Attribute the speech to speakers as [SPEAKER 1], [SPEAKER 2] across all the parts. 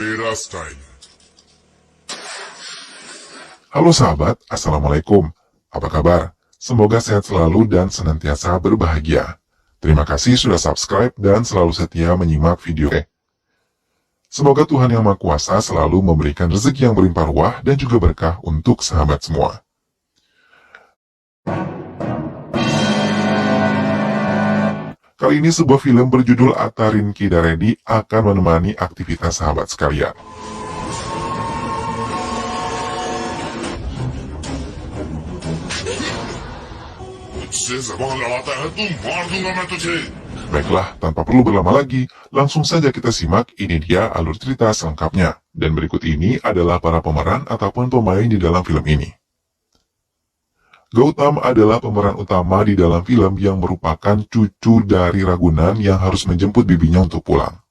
[SPEAKER 1] Merah Style.
[SPEAKER 2] Halo sahabat, Assalamualaikum. Apa kabar? Semoga sehat selalu dan senantiasa berbahagia. Terima kasih sudah subscribe dan selalu setia menyimak video. Semoga Tuhan Yang Maha Kuasa selalu memberikan rezeki yang berlimpah ruah dan juga berkah untuk sahabat semua. Kali ini sebuah film berjudul Atarin Kidaredi akan menemani aktivitas sahabat sekalian. Baiklah, tanpa perlu berlama lagi, langsung saja kita simak ini dia alur cerita selengkapnya. Dan berikut ini adalah para pemeran ataupun pemain di dalam film ini. Gautam adalah pemeran utama di dalam film yang merupakan cucu dari Ragunan yang harus menjemput bibinya untuk pulang.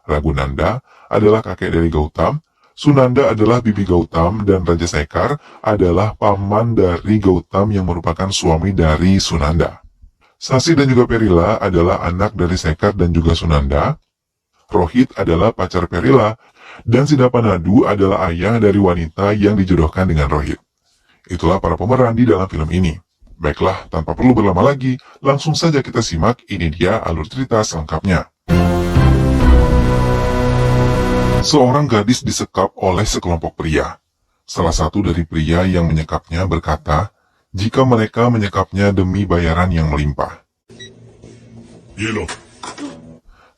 [SPEAKER 2] Ragunanda adalah kakek dari Gautam, Sunanda adalah bibi Gautam, dan Raja Sekar adalah paman dari Gautam yang merupakan suami dari Sunanda. Sasi dan juga Perila adalah anak dari Sekar dan juga Sunanda. Rohit adalah pacar Perila, dan Sidapanadu adalah ayah dari wanita yang dijodohkan dengan Rohit. Itulah para pemeran di dalam film ini. Baiklah, tanpa perlu berlama lagi, langsung saja kita simak ini dia alur cerita selengkapnya. Seorang gadis disekap oleh sekelompok pria. Salah satu dari pria yang menyekapnya berkata, jika mereka menyekapnya demi bayaran yang melimpah.
[SPEAKER 1] Yellow.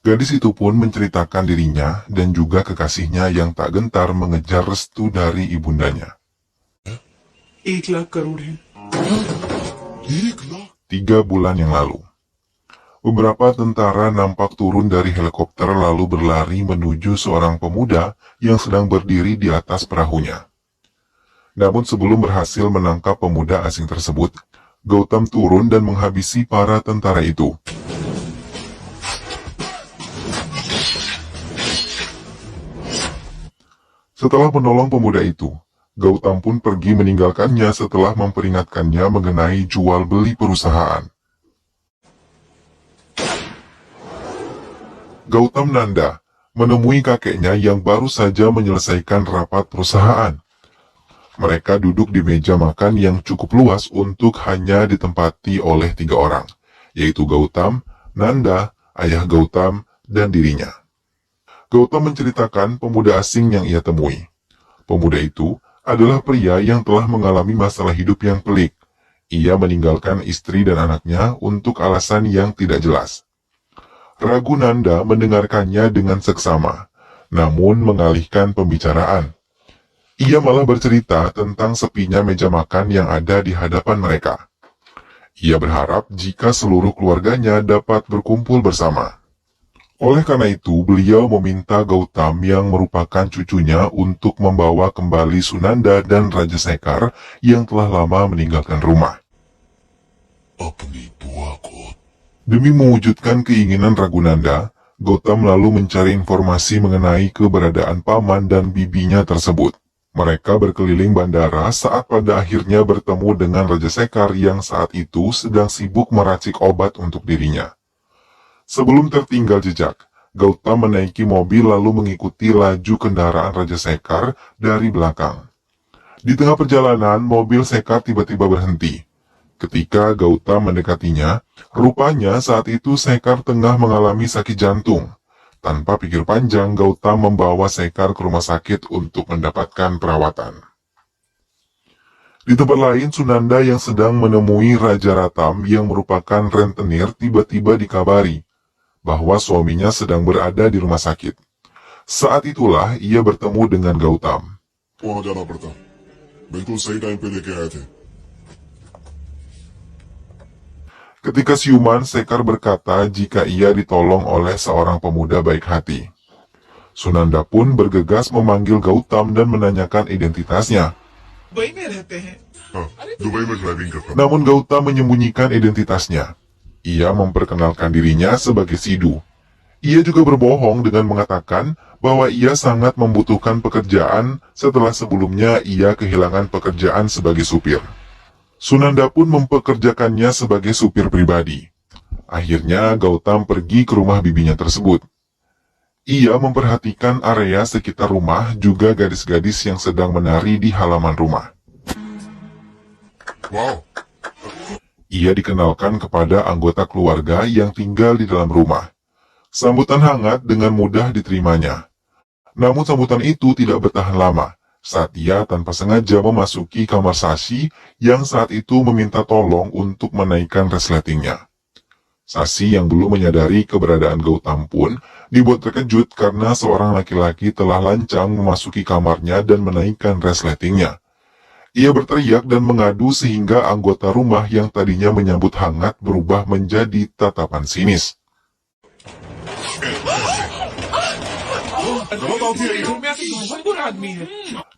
[SPEAKER 2] Gadis itu pun menceritakan dirinya dan juga kekasihnya yang tak gentar mengejar restu dari ibundanya.
[SPEAKER 3] 1 लाख करोड़ है।
[SPEAKER 2] 3 bulan yang lalu, beberapa tentara nampak turun dari helikopter lalu berlari menuju seorang pemuda yang sedang berdiri di atas perahunya. Namun sebelum berhasil menangkap pemuda asing tersebut, Gautam turun dan menghabisi para tentara itu. Setelah menolong pemuda itu, Gautam pun pergi meninggalkannya setelah memperingatkannya mengenai jual beli perusahaan. Gautam Nanda menemui kakeknya yang baru saja menyelesaikan rapat perusahaan. Mereka duduk di meja makan yang cukup luas untuk hanya ditempati oleh 3 orang, yaitu Gautam, Nanda, ayah Gautam, dan dirinya. Gautam menceritakan pemuda asing yang ia temui. Pemuda itu adalah pria yang telah mengalami masalah hidup yang pelik. Ia meninggalkan istri dan anaknya untuk alasan yang tidak jelas. Ragunanda mendengarkannya dengan seksama, namun mengalihkan pembicaraan. Ia malah bercerita tentang sepinya meja makan yang ada di hadapan mereka. Ia berharap jika seluruh keluarganya dapat berkumpul bersama. Oleh karena itu, beliau meminta Gautam yang merupakan cucunya untuk membawa kembali Sunanda dan Raja Sekar yang telah lama meninggalkan rumah. Demi mewujudkan keinginan Ragunanda, Gautam lalu mencari informasi mengenai keberadaan paman dan bibinya tersebut. Mereka berkeliling bandara saat pada akhirnya bertemu dengan Raja Sekar yang saat itu sedang sibuk meracik obat untuk dirinya. Sebelum tertinggal jejak, Gautam menaiki mobil lalu mengikuti laju kendaraan Raja Sekar dari belakang. Di tengah perjalanan, mobil Sekar tiba-tiba berhenti. Ketika Gautam mendekatinya, rupanya saat itu Sekar tengah mengalami sakit jantung. Tanpa pikir panjang, Gautam membawa Sekar ke rumah sakit untuk mendapatkan perawatan. Di tempat lain, Sunanda yang sedang menemui Raja Ratam yang merupakan rentenir tiba-tiba dikabari bahwa suaminya sedang berada di rumah sakit. Saat itulah ia bertemu dengan Gautam.
[SPEAKER 1] वहां जाना पड़ता, बिल्कुल सही टाइम पे लेके आए थे।
[SPEAKER 2] Ketika siuman, Sekar berkata jika ia ditolong oleh seorang pemuda baik hati. Sunanda pun bergegas memanggil Gautam dan menanyakan identitasnya.
[SPEAKER 3] Dubai में रहते हैं।
[SPEAKER 1] हाँ, दुबई में ड्राइविंग करता हूँ।
[SPEAKER 2] Namun Gautam menyembunyikan identitasnya. Ia memperkenalkan dirinya sebagai Sidhu. Ia juga berbohong dengan mengatakan bahwa ia sangat membutuhkan pekerjaan setelah sebelumnya ia kehilangan pekerjaan sebagai supir. Sunanda pun mempekerjakannya sebagai supir pribadi. Akhirnya Gautam pergi ke rumah bibinya tersebut. Ia memperhatikan area sekitar rumah, juga gadis-gadis yang sedang menari di halaman rumah.
[SPEAKER 1] Wow,
[SPEAKER 2] Ia dikenalkan kepada anggota keluarga yang tinggal di dalam rumah. Sambutan hangat dengan mudah diterimanya. Namun sambutan itu tidak bertahan lama, saat ia tanpa sengaja memasuki kamar Sasi yang saat itu meminta tolong untuk menaikkan resletingnya. Sasi yang belum menyadari keberadaan Gautam pun dibuat terkejut karena seorang laki-laki telah lancang memasuki kamarnya dan menaikkan resletingnya. Ia berteriak dan mengadu sehingga anggota rumah yang tadinya menyambut hangat berubah menjadi tatapan sinis.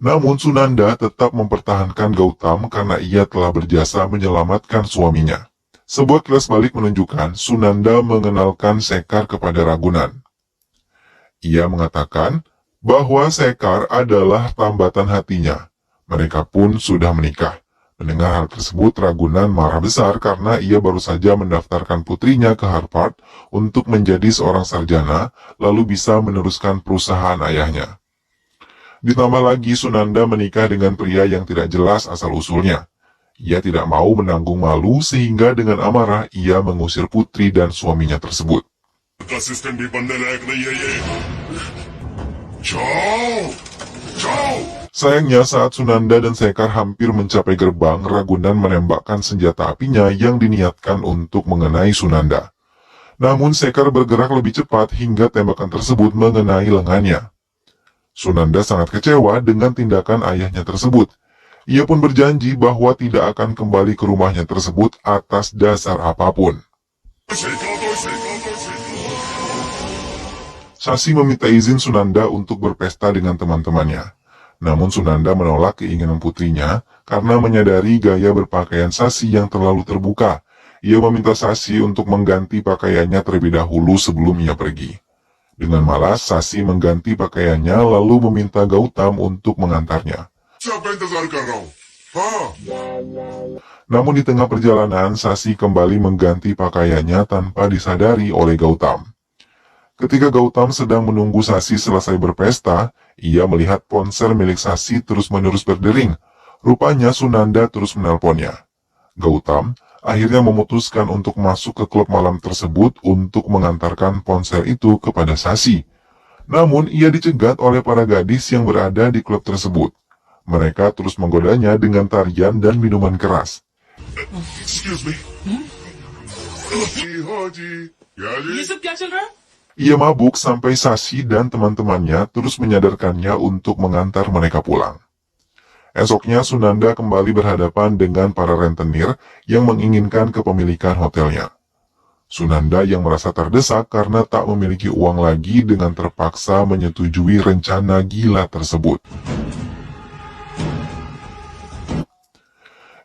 [SPEAKER 2] Namun Sunanda tetap mempertahankan Gautam karena ia telah berjasa menyelamatkan suaminya. Sebuah kilas balik menunjukkan Sunanda mengenalkan Sekar kepada Ragunan. Ia mengatakan bahwa Sekar adalah tambatan hatinya. Mereka pun sudah menikah. Mendengar hal tersebut, Ragunan marah besar karena ia baru saja mendaftarkan putrinya ke Harvard untuk menjadi seorang sarjana, lalu bisa meneruskan perusahaan ayahnya. Ditambah lagi Sunanda menikah dengan pria yang tidak jelas asal-usulnya. Ia tidak mau menanggung malu sehingga dengan amarah ia mengusir putri dan suaminya tersebut.
[SPEAKER 1] का सिस्टम भी बनने लायक नहीं है ये। जाओ, जाओ।
[SPEAKER 2] Sayangnya saat Sunanda dan Sekar hampir mencapai gerbang, Ragunan menembakkan senjata apinya yang diniatkan untuk mengenai Sunanda. Namun Sekar bergerak lebih cepat hingga tembakan tersebut mengenai lengannya. Sunanda sangat kecewa dengan tindakan ayahnya tersebut. Ia pun berjanji bahwa tidak akan kembali ke rumahnya tersebut atas dasar apapun. Sasi meminta izin Sunanda untuk berpesta dengan teman-temannya. Namun Sunanda menolak keinginan putrinya karena menyadari gaya berpakaian Sasi yang terlalu terbuka. Ia meminta Sasi untuk mengganti pakaiannya terlebih dahulu sebelum ia pergi. Dengan malas, Sasi mengganti pakaiannya lalu meminta Gautam untuk mengantarnya.
[SPEAKER 1] Siapa इंतजार कर रहा हूँ? हाँ,
[SPEAKER 2] Namun di tengah perjalanan, Sasi kembali mengganti pakaiannya tanpa disadari oleh Gautam. Ketika Gautam sedang menunggu Sasi selesai berpesta, ia melihat ponsel milik Sasi terus-menerus berdering. Rupanya Sunanda terus menelponnya. Gautam akhirnya memutuskan untuk masuk ke klub malam tersebut untuk mengantarkan ponsel itu kepada Sasi. Namun ia dicegat oleh para gadis yang berada di klub tersebut. Mereka terus menggodanya dengan tarian dan minuman keras.
[SPEAKER 1] excuse me। हाँ जी, क्या जी?
[SPEAKER 3] ये सब क्या चल रहा है?
[SPEAKER 2] Ia mabuk sampai Sasi dan teman-temannya terus menyadarkannya untuk mengantar mereka pulang. Esoknya Sunanda kembali berhadapan dengan para rentenir yang menginginkan kepemilikan hotelnya. Sunanda yang merasa terdesak karena tak memiliki uang lagi dengan terpaksa menyetujui rencana gila tersebut.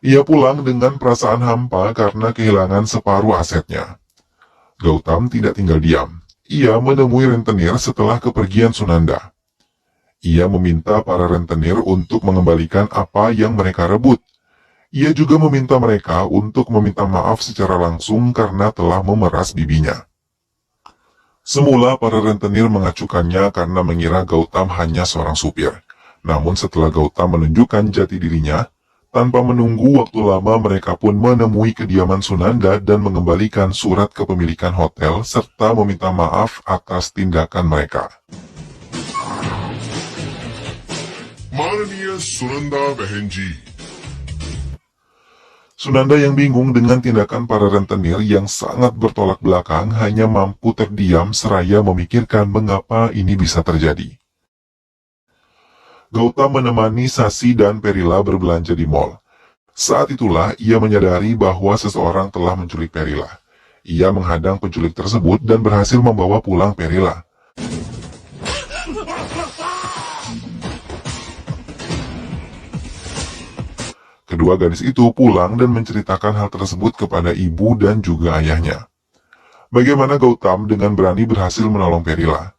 [SPEAKER 2] Ia pulang dengan perasaan hampa karena kehilangan separuh asetnya. Gautam tidak tinggal diam. Ia menemui rentenir setelah kepergian Sunanda. Ia meminta para rentenir untuk mengembalikan apa yang mereka rebut. Ia juga meminta mereka untuk meminta maaf secara langsung karena telah memeras bibinya. Semula para rentenir mengacukannya karena mengira Gautam hanya seorang supir. Namun setelah Gautam menunjukkan jati dirinya, tanpa menunggu waktu lama mereka pun menemui kediaman Sunanda dan mengembalikan surat kepemilikan hotel serta meminta maaf atas tindakan mereka.
[SPEAKER 1] माननीय सुनंदा बहन जी,
[SPEAKER 2] Sunanda yang bingung dengan tindakan para rentenir yang sangat bertolak belakang hanya mampu terdiam seraya memikirkan mengapa ini bisa terjadi. Gautam menemani Sasi dan Perila berbelanja di mall. Saat itulah ia menyadari bahwa seseorang telah menculik Perila. Ia menghadang penculik tersebut dan berhasil membawa pulang Perila. Kedua gadis itu pulang dan menceritakan hal tersebut kepada ibu dan juga ayahnya. Bagaimana Gautam dengan berani berhasil menolong Perila.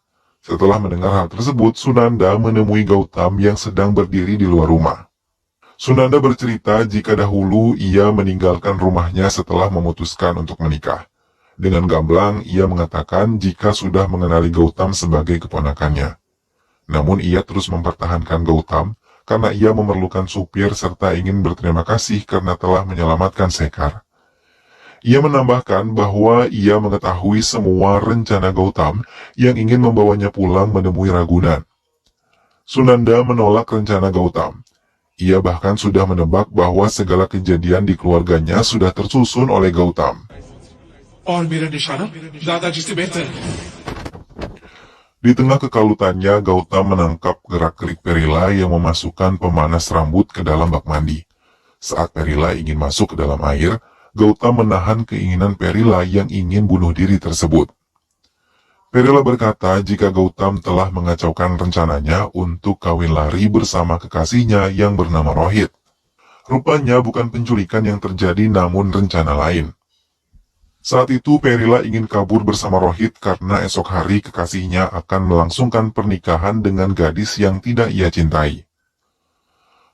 [SPEAKER 2] Setelah mendengar hal tersebut, Sunanda menemui Gautam yang sedang berdiri di luar rumah. Sunanda bercerita jika dahulu ia meninggalkan rumahnya setelah memutuskan untuk menikah. Dengan gamblang, ia mengatakan jika sudah mengenali Gautam sebagai keponakannya. Namun ia terus mempertahankan Gautam karena ia memerlukan supir serta ingin berterima kasih karena telah menyelamatkan Sekar. Ia menambahkan bahwa ia mengetahui semua rencana Gautam yang ingin membawanya pulang menemui Ragunan. Sunanda menolak rencana Gautam. Ia bahkan sudah menebak bahwa segala kejadian di keluarganya sudah tersusun oleh Gautam.
[SPEAKER 3] और मेरा निशाना दादाजी से बेहतर है।
[SPEAKER 2] Di tengah kekalutannya, Gautam menangkap gerak-gerik Perila yang memasukkan pemanas rambut ke dalam bak mandi. Saat Perila ingin masuk ke dalam air, Gautam menahan keinginan Perila yang ingin bunuh diri tersebut. Perila berkata jika Gautam telah mengacaukan rencananya untuk kawin lari bersama kekasihnya yang bernama Rohit. Rupanya bukan penculikan yang terjadi namun rencana lain. Saat itu Perila ingin kabur bersama Rohit karena esok hari kekasihnya akan melangsungkan pernikahan dengan gadis yang tidak ia cintai.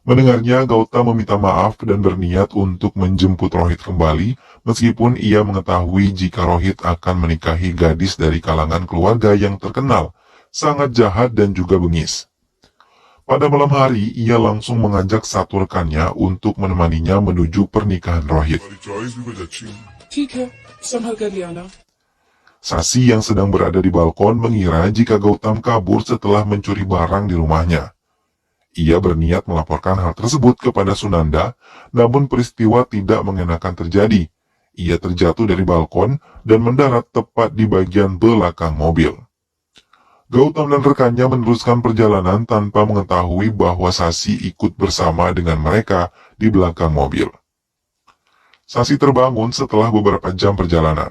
[SPEAKER 2] Mendengarnya, Gautam meminta maaf dan berniat untuk menjemput Rohit kembali, meskipun ia mengetahui jika Rohit akan menikahi gadis dari kalangan keluarga yang terkenal, sangat jahat dan juga bengis. Pada malam hari, ia langsung mengajak satu rekannya untuk menemaninya menuju pernikahan Rohit.
[SPEAKER 1] हमारी चॉइस भी कुछ अच्छी है।
[SPEAKER 3] ठीक है, संभल कर ले आना।
[SPEAKER 2] Sasi yang sedang berada di balkon mengira jika Gautam kabur setelah mencuri barang di rumahnya. Ia berniat melaporkan hal tersebut kepada Sunanda, namun peristiwa tidak mengenakan terjadi. Ia terjatuh dari balkon dan mendarat tepat di bagian belakang mobil. Gautam dan rekannya meneruskan perjalanan tanpa mengetahui bahwa Sasi ikut bersama dengan mereka di belakang mobil. Sasi terbangun setelah beberapa jam perjalanan.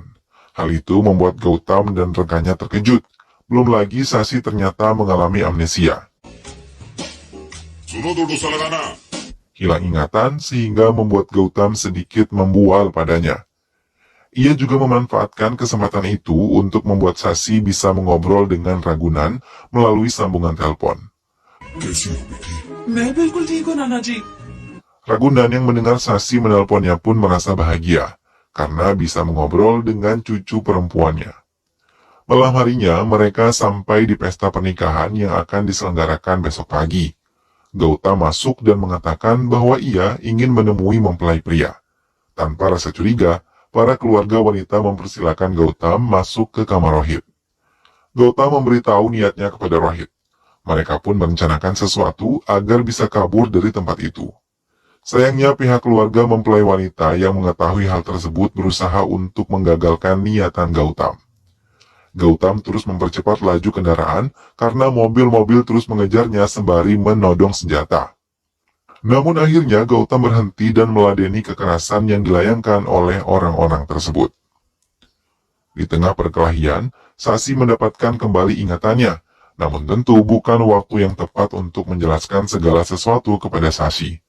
[SPEAKER 2] Hal itu membuat Gautam dan rekannya terkejut. Belum lagi Sasi ternyata mengalami amnesia.
[SPEAKER 1] सुनो तो डोसा लगाना।
[SPEAKER 2] Hilang ingatan sehingga membuat Gautam sedikit membual padanya. Ia juga memanfaatkan kesempatan itu untuk membuat Sasi bisa mengobrol dengan Ragunan melalui sambungan telepon.
[SPEAKER 1] कैसी हो बेटी?
[SPEAKER 3] मैं बिल्कुल ठीक हूँ नाना जी।
[SPEAKER 2] Ragunan yang mendengar Sasi menelponnya pun merasa bahagia, karena bisa mengobrol dengan cucu perempuannya. Malam harinya, mereka sampai di pesta pernikahan yang akan diselenggarakan besok pagi. Gautam masuk dan mengatakan bahwa ia ingin menemui mempelai pria. Tanpa rasa curiga, para keluarga wanita mempersilakan Gautam masuk ke kamar Rohit. Gautam memberitahu niatnya kepada Rohit. Mereka pun merencanakan sesuatu agar bisa kabur dari tempat itu. Sayangnya pihak keluarga mempelai wanita yang mengetahui hal tersebut berusaha untuk menggagalkan niatan Gautam. Gautam terus mempercepat laju kendaraan karena mobil-mobil terus mengejarnya sembari menodong senjata. Namun akhirnya Gautam berhenti dan meladeni kekerasan yang dilayangkan oleh orang-orang tersebut. Di tengah perkelahian, Sasi mendapatkan kembali ingatannya, namun tentu bukan waktu yang tepat untuk menjelaskan segala sesuatu kepada Sasi.